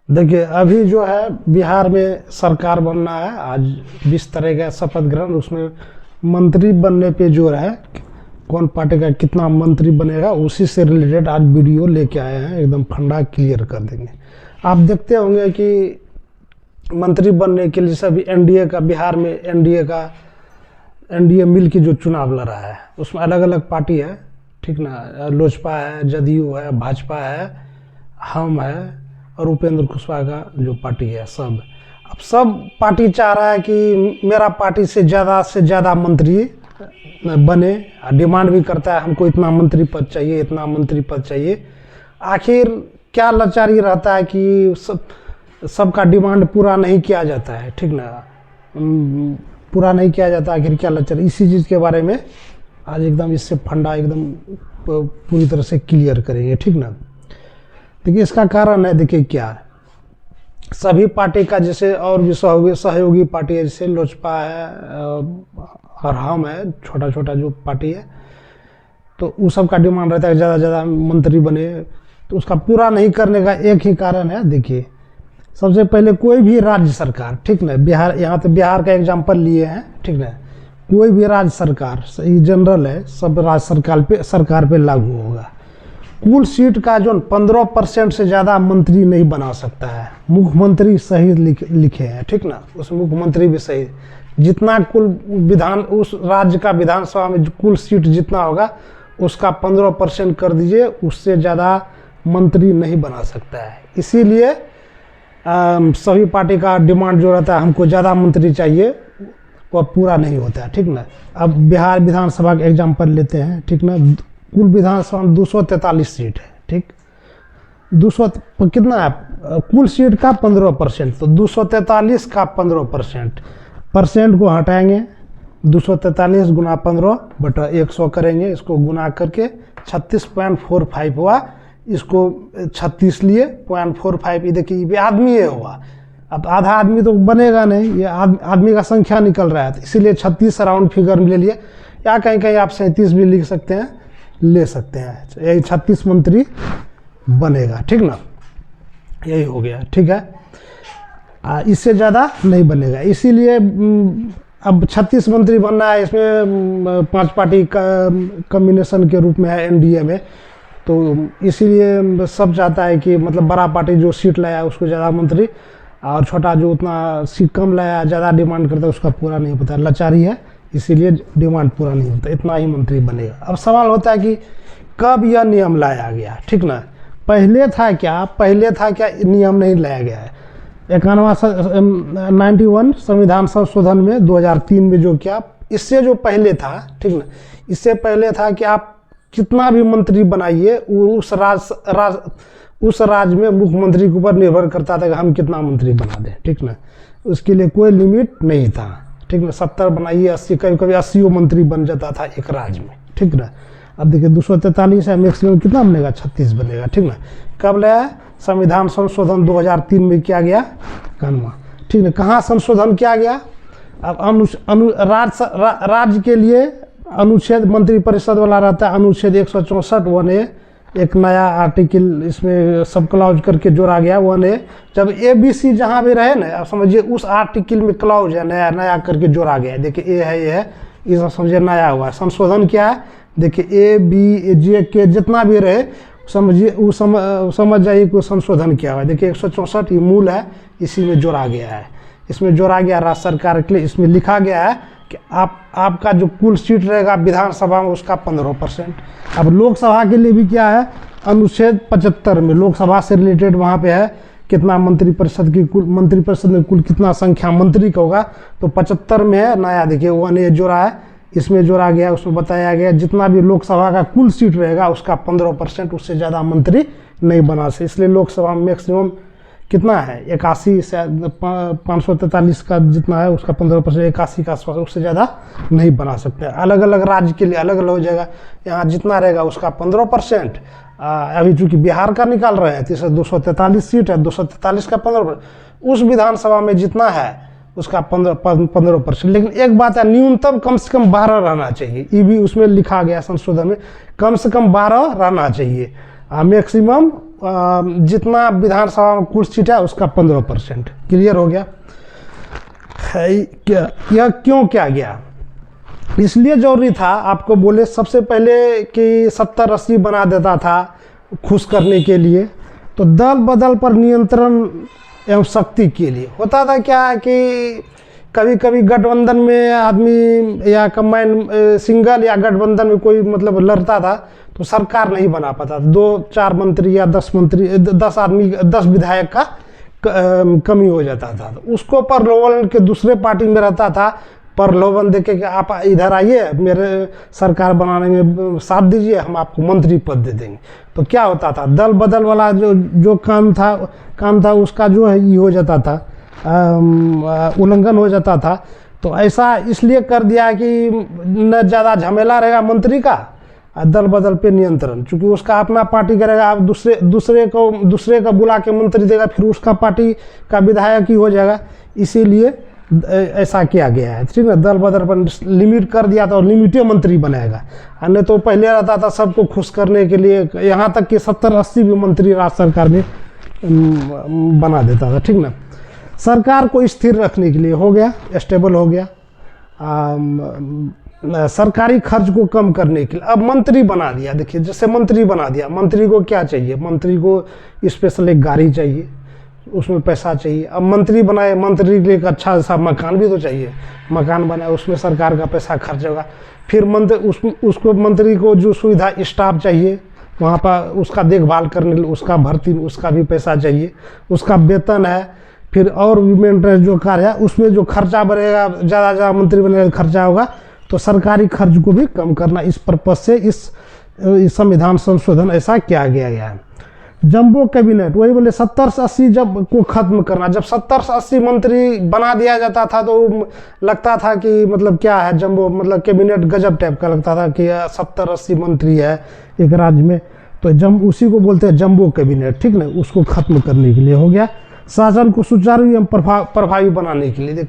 देखिए अभी जो है बिहार में सरकार बनना है, आज 20 तारीख का शपथ ग्रहण। उसमें मंत्री बनने पे जोर है, कौन पार्टी का कितना मंत्री बनेगा उसी से रिलेटेड आज वीडियो लेके आए हैं, एकदम फंडा क्लियर कर देंगे। आप देखते होंगे कि मंत्री बनने के लिए सभी एनडीए का, बिहार में एनडीए मिल के जो चुनाव लड़ा है उसमें अलग अलग पार्टी है, ठीक ना। लोजपा है, जदयू है, भाजपा है, हम है और उपेंद्र कुशवाहा का जो पार्टी है सब। अब सब पार्टी चाह रहा है कि मेरा पार्टी से ज़्यादा मंत्री बने, डिमांड भी करता है हमको इतना मंत्री पद चाहिए, इतना मंत्री पद चाहिए। आखिर क्या लाचारी रहता है कि सबका डिमांड पूरा नहीं किया जाता है, ठीक ना। पूरा नहीं किया जाता, आखिर क्या लाचारी। इसी चीज़ के बारे में आज एकदम इससे फंडा एकदम पूरी तरह से क्लियर करेंगे, ठीक ना। देखिए इसका कारण है, देखिए क्या है, सभी पार्टी का जैसे और भी सहयोगी पार्टी है, जैसे लोजपा है और हम है, छोटा छोटा जो पार्टी है, तो उस सब का डिमांड रहता है ज़्यादा मंत्री बने। तो उसका पूरा नहीं करने का एक ही कारण है। देखिए सबसे पहले कोई भी राज्य सरकार, ठीक ना, बिहार, यहाँ तो बिहार का एग्जाम्पल लिए हैं, ठीक ना। कोई भी राज्य सरकार, ये जनरल है, सब राज्य सरकार पे लागू होगा। कुल सीट का जो 15% से ज़्यादा मंत्री नहीं बना सकता है। मुख्यमंत्री सही लिखे हैं, ठीक ना, उस मुख्यमंत्री भी सही। जितना कुल उस राज्य का विधानसभा में कुल सीट जितना होगा उसका 15% कर दीजिए, उससे ज़्यादा मंत्री नहीं बना सकता है। इसीलिए सभी पार्टी का डिमांड जो रहता है हमको ज़्यादा मंत्री चाहिए, वह पूरा नहीं होता है, ठीक ना। अब बिहार विधानसभा का एग्जाम्पल लेते हैं, ठीक ना। कुल विधानसभा में 243 सीट है, ठीक। 200 कितना है कुल सीट का 15%, तो 243 का 15%, परसेंट को हटाएंगे, 243 गुना 15 बटा 100 करेंगे, इसको गुना करके 36.45 हुआ। इसको 36 लिए 0.45, ये देखिए ये आदमी है हुआ। अब आधा आदमी तो बनेगा नहीं, ये आदमी का संख्या निकल रहा है, तो इसीलिए 36 राउंड फिगर में ले लिए, या कहीं कहीं आप 37 भी लिख सकते हैं, ले सकते हैं। यही 36 मंत्री बनेगा, ठीक ना, यही हो गया, ठीक है। इससे ज़्यादा नहीं बनेगा। इसीलिए अब 36 मंत्री बनना है, इसमें 5 पार्टी का कॉम्बिनेशन के रूप में है एनडीए में, तो इसीलिए सब चाहता है कि मतलब बड़ा पार्टी जो सीट लाया उसको ज़्यादा मंत्री, और छोटा जो उतना सीट कम लाया ज़्यादा डिमांड करता है उसका पूरा नहीं होता, लाचारी है, इसीलिए डिमांड पूरा नहीं होता, इतना ही मंत्री बनेगा। अब सवाल होता है कि कब यह नियम लाया गया, ठीक ना। पहले था क्या नियम नहीं लाया गया है। 91 संविधान संशोधन में 2003 में जो किया, इससे जो पहले था, ठीक ना, इससे पहले था कि आप कितना भी मंत्री बनाइए, उस राज्य में मुख्यमंत्री के ऊपर निर्भर करता था कि हम कितना मंत्री बना दें, ठीक ना। उसके लिए कोई लिमिट नहीं था, ठीक ना। 70 बनाइए, 80, कभी 80 मंत्री बन जाता था एक राज्य में, ठीक ना। अब देखिए 243 है, मैक्सिमम कितना बनेगा, 36 बनेगा, ठीक ना। कब लाया, संविधान संशोधन 2003 में किया गया कानून, ठीक ना। कहाँ संशोधन किया गया, अब राज्य के लिए अनुच्छेद मंत्रिपरिषद वाला रहता है, अनुच्छेद 164 1A, एक नया आर्टिकल इसमें सब क्लाउज करके जोड़ा गया 1A। जब ABC जहाँ भी रहे ना, आप समझिए उस आर्टिकल में क्लाउज है, नया करके जोड़ा गया है। देखिए ये है, ये सब समझिए नया हुआ है। संशोधन क्या है, देखिए ABJ जितना भी रहे समझिए, वो समझ जाइए कोई संशोधन किया हुआ है। देखिए 164 ये मूल है, इसी में जोड़ा गया है। इसमें जोड़ा गया राज्य सरकार के लिए, इसमें लिखा गया है कि आपका जो कुल सीट रहेगा विधानसभा में उसका 15%। अब लोकसभा के लिए भी क्या है, अनुच्छेद 75 में लोकसभा से रिलेटेड वहाँ पे है कितना मंत्रिपरिषद में कुल कितना संख्या मंत्री का होगा, तो 75 में है नया। देखिए 1A जोड़ा है, इसमें जोड़ा गया, उसमें बताया गया जितना भी लोकसभा का कुल सीट रहेगा उसका 15%, उससे ज़्यादा मंत्री नहीं बना सकते। इसलिए लोकसभा में मैक्सिमम कितना है, 81 से 543 का जितना है उसका 15%, 81 का आसपास, उससे ज़्यादा नहीं बना सकते। अलग अलग राज्य के लिए अलग अलग हो जाएगा, यहाँ जितना रहेगा उसका 15%। अभी चूँकि बिहार का निकाल रहे हैं, तो इसे 243 सीट है, 243 का 15%, उस विधानसभा में जितना है उसका 15%। लेकिन एक बात है, न्यूनतम कम से कम 12 रहना चाहिए, ये भी उसमें लिखा गया संशोधन में, कम से कम 12 रहना चाहिए। मैक्सिमम जितना विधानसभा में कुर्सी है उसका 15%। क्लियर हो गया है क्या? यह क्यों क्या गया? इसलिए जरूरी था आपको बोले सबसे पहले कि 70-80 बना देता था खुश करने के लिए, तो दल बदल पर नियंत्रण एवं शक्ति के लिए होता था। क्या कि कभी कभी गठबंधन में आदमी या कंबाइन सिंगल या गठबंधन में कोई मतलब लड़ता था तो सरकार नहीं बना पाता, 2-4 मंत्री या 10 मंत्री 10 आदमी 10 विधायक का कमी हो जाता था। तो उसको प्रलोभन के दूसरे पार्टी में रहता था, प्रलोभन देके कि आप इधर आइए मेरे सरकार बनाने में साथ दीजिए, हम आपको मंत्री पद दे देंगे। तो क्या होता था, दल बदल वाला जो काम था उसका जो है ये हो जाता था, उल्लंघन हो जाता था। तो ऐसा इसलिए कर दिया कि न ज़्यादा झमेला रहेगा मंत्री का, दल बदल पे नियंत्रण, क्योंकि उसका अपना पार्टी करेगा, आप दूसरे का बुला के मंत्री देगा, फिर उसका पार्टी का विधायक ही हो जाएगा। इसीलिए ऐसा किया गया है, ठीक है। दल बदल पर लिमिट कर दिया था और लिमिटेड मंत्री बनाएगा, अन्य तो पहले रहता था सबको खुश करने के लिए, यहाँ तक कि 70-80 भी मंत्री राज्य सरकार में बना देता था, ठीक ना। सरकार को स्थिर रखने के लिए हो गया, स्टेबल हो गया। सरकारी खर्च को कम करने के लिए अब मंत्री बना दिया। देखिए जैसे मंत्री बना दिया, मंत्री को क्या चाहिए, मंत्री को स्पेशल एक गाड़ी चाहिए, उसमें पैसा चाहिए। अब मंत्री बनाए, मंत्री के लिए एक अच्छा सा मकान भी तो चाहिए, मकान बनाए उसमें सरकार का पैसा खर्च होगा। फिर उसको मंत्री को जो सुविधा स्टाफ चाहिए वहाँ पर उसका देखभाल करने के लिए उसका भर्ती उसका भी पैसा चाहिए, उसका वेतन है। फिर और मेंटेनेंस जो कार्य है उसमें जो खर्चा बढ़ेगा, ज़्यादा मंत्री बनेगा खर्चा होगा, तो सरकारी खर्च को भी कम करना, इस पर्पज से इस संविधान संशोधन ऐसा किया गया है। जंबो कैबिनेट, वही बोले 70 से 80 जब को खत्म करना। जब 70 से 80 मंत्री बना दिया जाता था तो लगता था कि मतलब क्या है जंबो, मतलब कैबिनेट गजब टाइप का लगता था कि 70-80 मंत्री है एक राज्य में, तो उसी को बोलते हैं जंबो कैबिनेट, ठीक ना। उसको खत्म करने के लिए हो गया। शासन को सुचारू एवं प्रभावी बनाने के लिए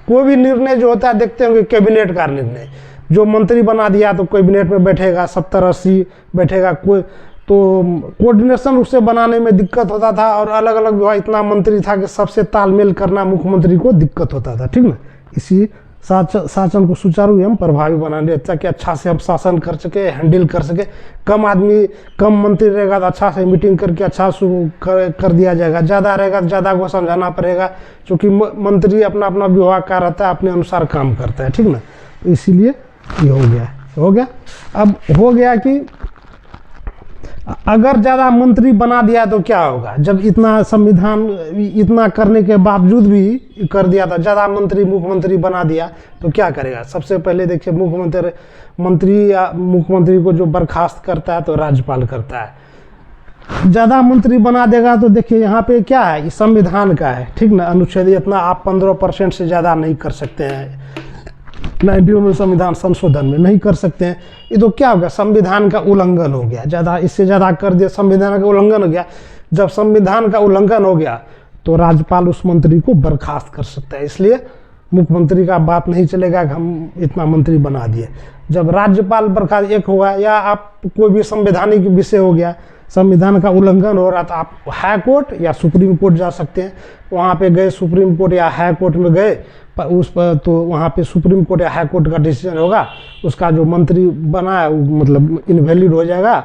कोई भी निर्णय जो होता है देखते होंगे कैबिनेट का निर्णय, जो मंत्री बना दिया तो कैबिनेट में बैठेगा, 70-80 बैठेगा कोई, तो कोऑर्डिनेशन उससे बनाने में दिक्कत होता था। और अलग अलग विभाग इतना मंत्री था कि सबसे तालमेल करना मुख्यमंत्री को दिक्कत होता था, ठीक ना। इसी शासन को सुचारू एवं प्रभावी बनाने ताकि अच्छा से हम शासन कर सके, हैंडल कर सके। कम मंत्री रहेगा तो अच्छा से मीटिंग करके अच्छा कर दिया जाएगा, ज़्यादा रहेगा तो ज़्यादा को समझाना पड़ेगा, क्योंकि मंत्री अपना अपना विभाग का रहता है, अपने अनुसार काम करता है, ठीक ना। तो इसीलिए ये हो गया। अब हो गया कि अगर ज़्यादा मंत्री बना दिया तो क्या होगा, जब इतना संविधान इतना करने के बावजूद भी कर दिया था, ज़्यादा मुख्यमंत्री बना दिया तो क्या करेगा। सबसे पहले देखिए मुख्यमंत्री को जो बर्खास्त करता है तो राज्यपाल करता है। ज़्यादा मंत्री बना देगा तो देखिए यहाँ पे क्या है, ये संविधान का है, ठीक ना। अनुच्छेद इतना आप 15% से ज़्यादा नहीं कर सकते हैं, 91 संविधान संशोधन में नहीं कर सकते हैं। ये तो क्या होगा, संविधान का उल्लंघन हो गया। ज़्यादा इससे ज़्यादा कर दिया, संविधान का उल्लंघन हो गया। जब संविधान का उल्लंघन हो गया तो राज्यपाल उस मंत्री को बर्खास्त कर सकता है। इसलिए मुख्यमंत्री का बात नहीं चलेगा कि हम इतना मंत्री बना दिए। जब राज्यपाल बर्खास्त एक होगा, या आप कोई भी संवैधानिक विषय हो गया, संविधान का उल्लंघन हो रहा था, आप हाई कोर्ट या सुप्रीम कोर्ट जा सकते हैं। वहाँ पे गए, सुप्रीम कोर्ट या हाई कोर्ट में गए, उस पर तो वहाँ पे सुप्रीम कोर्ट या हाई कोर्ट का डिसीजन होगा, उसका जो मंत्री बना है वो मतलब इनवैलिड हो जाएगा,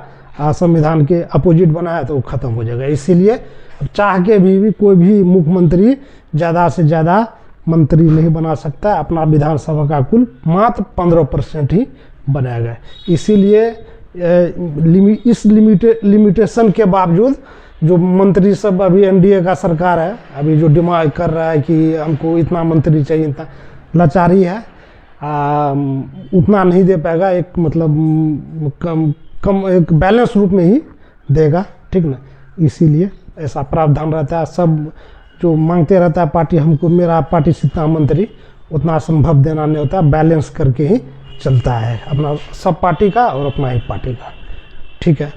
संविधान के अपोजिट बना है तो खत्म हो जाएगा। इसीलिए चाह के भी कोई भी मुख्यमंत्री ज़्यादा से ज़्यादा मंत्री नहीं बना सकता है। अपना विधानसभा का कुल मात्र 15% ही बनाएगा। इसीलिए इस लिमिटेशन के बावजूद जो मंत्री सब, अभी एनडीए का सरकार है, अभी जो डिमांड कर रहा है कि हमको इतना मंत्री चाहिए, इतना लाचारी है, उतना नहीं दे पाएगा। एक मतलब कम एक बैलेंस रूप में ही देगा, ठीक ना। इसीलिए ऐसा प्रावधान रहता है। सब जो मांगते रहता है पार्टी, हमको मेरा पार्टी से इतना मंत्री, उतना संभव देना नहीं होता, बैलेंस करके ही चलता है अपना सब पार्टी का और अपना एक पार्टी का, ठीक है।